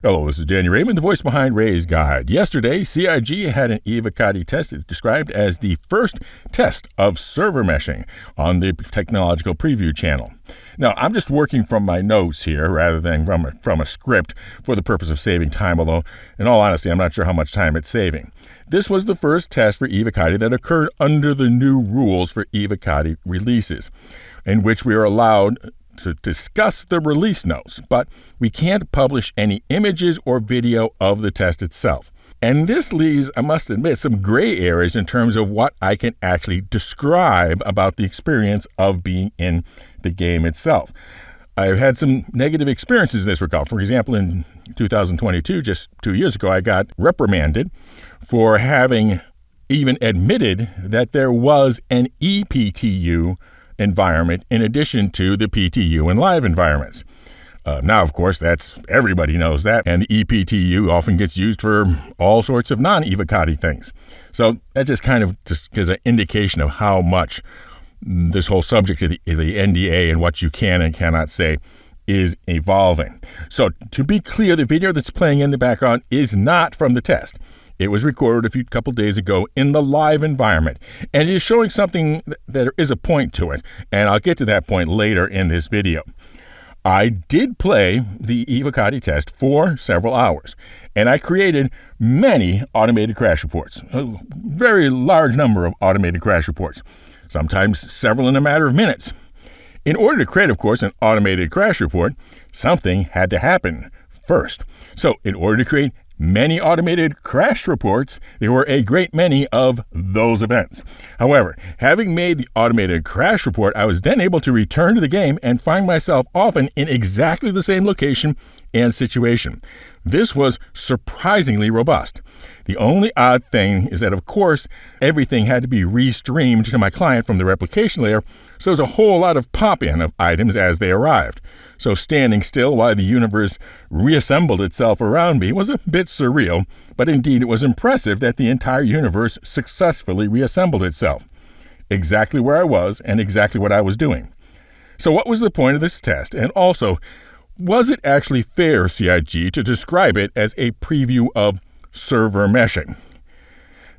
Hello, this is Danny Raymond, the voice behind Ray's Guide. Yesterday, CIG had an Evocati test described as the first test of server meshing on the Technological Preview channel. Now, I'm just working from my notes here rather than from a script for the purpose of saving time, although, in all honesty, I'm not sure how much time it's saving. This was the first test for Evocati that occurred under the new rules for Evocati releases, in which we are allowed to discuss the release notes, but we can't publish any images or video of the test itself. And this leaves, I must admit, some gray areas in terms of what I can actually describe about the experience of being in the game itself. I've had some negative experiences in this regard. For example, in 2022, just 2 years ago, I got reprimanded for having even admitted that there was an ePTU environment in addition to the PTU and live environments. Now, of course, everybody knows that, and the ePTU often gets used for all sorts of non-Evocati things. So that just kind of gives an indication of how much this whole subject of the NDA and what you can and cannot say is evolving. So to be clear, the video that's playing in the background is not from the test. It was recorded a couple days ago in the live environment, and it is showing something that there is a point to it, and I'll get to that point later in this video. I did play the Evocati test for several hours, and I created many automated crash reports, a very large number of automated crash reports, sometimes several in a matter of minutes. In order to create, of course, an automated crash report, something had to happen first. So in order to create many automated crash reports, there were a great many of those events. However, having made the automated crash report, I was then able to return to the game and find myself often in exactly the same location and situation. This was surprisingly robust. The only odd thing is that, of course, everything had to be restreamed to my client from the replication layer, so there's a whole lot of pop-in of items as they arrived. So standing still while the universe reassembled itself around me was a bit surreal, but indeed it was impressive that the entire universe successfully reassembled itself. Exactly where I was and exactly what I was doing. So what was the point of this test? And also, was it actually fair, CIG, to describe it as a preview of server meshing?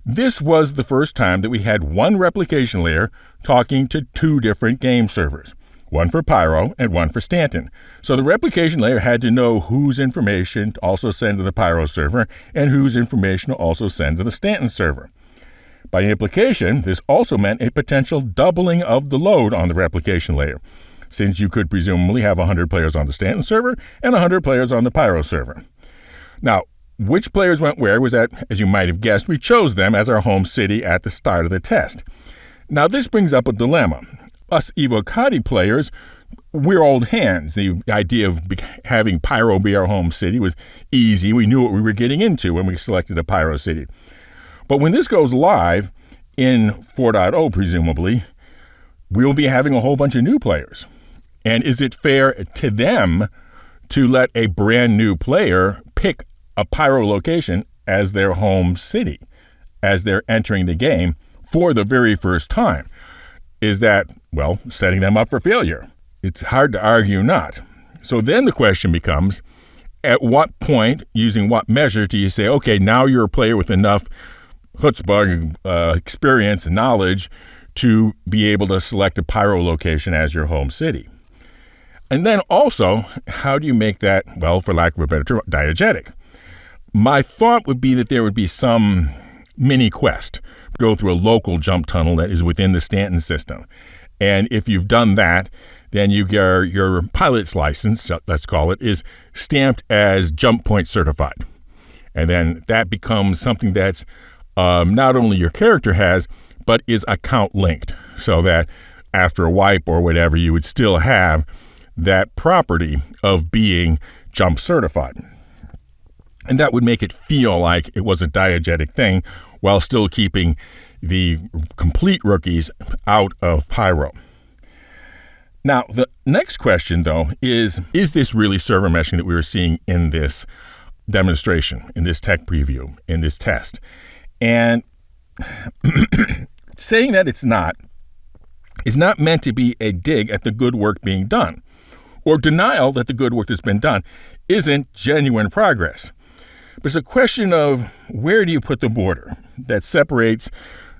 This was the first time that we had one replication layer talking to two different game servers. One for Pyro and one for Stanton. So the replication layer had to know whose information to also send to the Pyro server and whose information to also send to the Stanton server. By implication, this also meant a potential doubling of the load on the replication layer, since you could presumably have 100 players on the Stanton server and 100 players on the Pyro server. Now, which players went where was that, as you might have guessed, we chose them as our home city at the start of the test. Now, this brings up a dilemma. Us Evocati players, we're old hands. The idea of having Pyro be our home city was easy. We knew what we were getting into when we selected a Pyro city. But when this goes live in 4.0, presumably, we'll be having a whole bunch of new players. And is it fair to them to let a brand new player pick a Pyro location as their home city as they're entering the game for the very first time? Is that, well, setting them up for failure? It's hard to argue not. So then the question becomes, at what point, using what measure, do you say, okay, now you're a player with enough chutzpah, experience, and knowledge to be able to select a Pyro location as your home city? And then also, how do you make that, well, for lack of a better term, diegetic? My thought would be that there would be some mini quest, go through a local jump tunnel that is within the Stanton system. And if you've done that, then your pilot's license, let's call it, is stamped as jump point certified. And then that becomes something that's not only your character has, but is account linked, so that after a wipe or whatever, you would still have that property of being jump certified. And that would make it feel like it was a diegetic thing while still keeping the complete rookies out of Pyro. Now, the next question, though, is this really server meshing that we were seeing in this demonstration, in this tech preview, in this test? And saying that it's not is not meant to be a dig at the good work being done or denial that the good work has been done. isn't genuine progress. But it's a question of where do you put the border that separates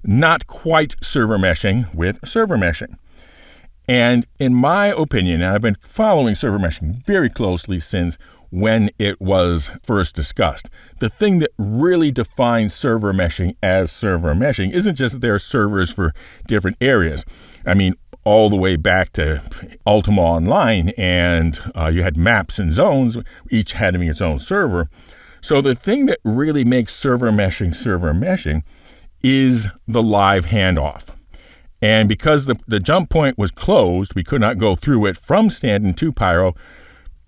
not quite server meshing with server meshing. And in my opinion, and I've been following server meshing very closely since when it was first discussed, the thing that really defines server meshing as server meshing isn't just that there are servers for different areas. I mean, all the way back to Ultima Online, and you had maps and zones, each having its own server. So the thing that really makes server meshing is the live handoff. And because the jump point was closed, we could not go through it from Stanton to Pyro,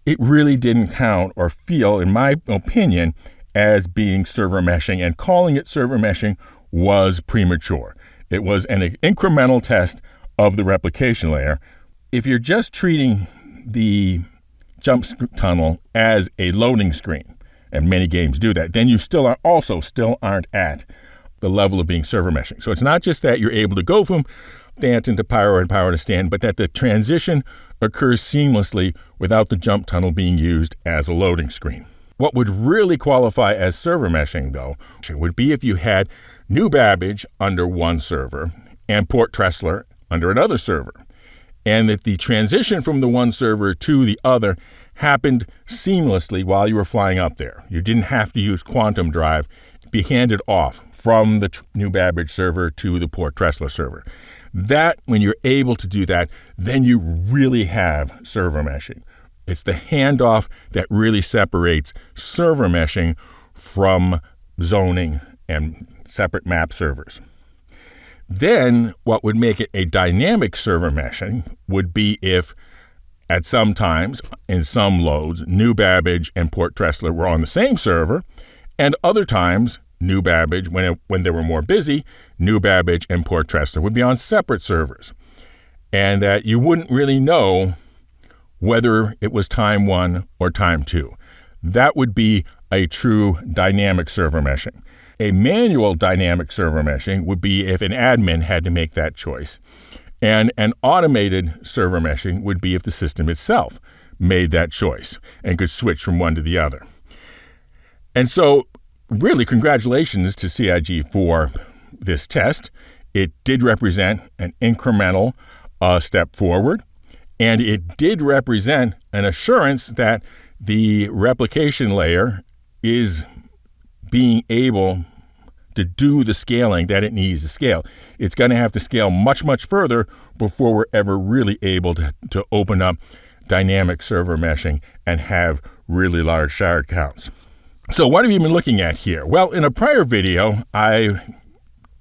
it really didn't count or feel, in my opinion, as being server meshing. And calling it server meshing was premature. It was an incremental test of the replication layer. If you're just treating the jump tunnel as a loading screen, and many games do that, then you still aren't at the level of being server meshing. So it's not just that you're able to go from Stanton to Pyro and Pyro to Stanton, but that the transition occurs seamlessly without the jump tunnel being used as a loading screen. What would really qualify as server meshing, though, would be if you had new Babbage under one server and Port Tressler under another server, and that the transition from the one server to the other happened seamlessly while you were flying up there. You didn't have to use Quantum Drive to be handed off from the new Babbage server to the Port Tressler server. That, when you're able to do that, then you really have server meshing. It's the handoff that really separates server meshing from zoning and separate map servers. Then what would make it a dynamic server meshing would be if at some times, in some loads, new Babbage and Port Tressler were on the same server, and other times, new Babbage, when they were more busy, new Babbage and Port Tressler would be on separate servers. And that you wouldn't really know whether it was time 1 or time 2. That would be a true dynamic server meshing. A manual dynamic server meshing would be if an admin had to make that choice. And an automated server meshing would be if the system itself made that choice and could switch from one to the other. And so, really, congratulations to CIG for this test. It did represent an incremental step forward, and it did represent an assurance that the replication layer is being able to do the scaling that it needs to scale. It's going to have to scale much, much further before we're ever really able to open up dynamic server meshing and have really large shard counts. So what have you been looking at here? Well, in a prior video, I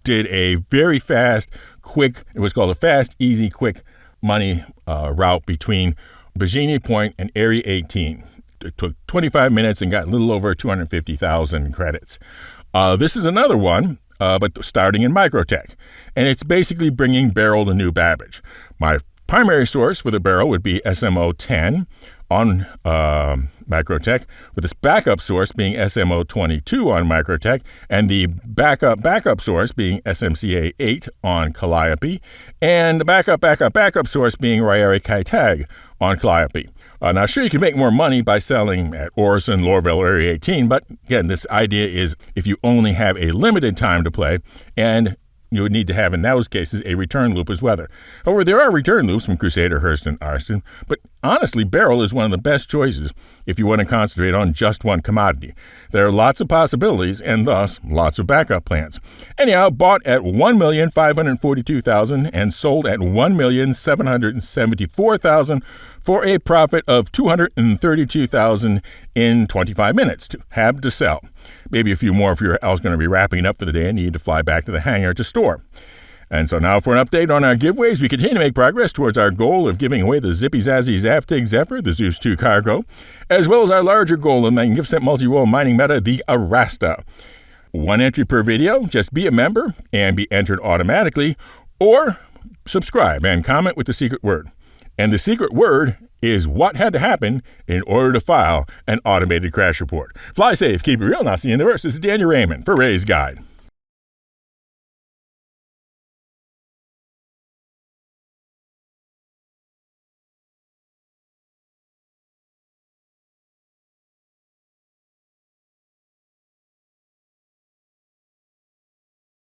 did a very fast, quick, it was called a fast, easy, quick money route between Bajini Point and Area 18. It took 25 minutes and got a little over 250,000 credits. This is another one, but starting in Microtech. And it's basically bringing barrel to new Babbage. My primary source for the barrel would be SMO 10 on Microtech, with its backup source being SMO 22 on Microtech, and the backup source being SMCA 8 on Calliope, and the backup source being Ryari Kaitag on Calliope. Now, sure, you can make more money by selling at Orison, Lorville, or Area 18, but again, this idea is if you only have a limited time to play, and you would need to have, in those cases, a return loop as well. However, there are return loops from Crusader, Hearst, and Arson, but honestly, barrel is one of the best choices if you want to concentrate on just one commodity. There are lots of possibilities, and thus, lots of backup plans. Anyhow, bought at $1,542,000 and sold at $1,774,000 for a profit of $232,000 in 25 minutes to have to sell. Maybe a few more if you're else going to be wrapping up for the day and need to fly back to the hangar to store. And so now for an update on our giveaways, we continue to make progress towards our goal of giving away the Zippy Zazzy Zaftig Zephyr, the Zeus 2 cargo, as well as our larger goal of magnificent multi-role mining meta, the Arasta. One entry per video, just be a member and be entered automatically, or subscribe and comment with the secret word. And the secret word is what had to happen in order to file an automated crash report. Fly safe, keep it real, and I'll see you in the verse. This is Daniel Raymond for Ray's Guide.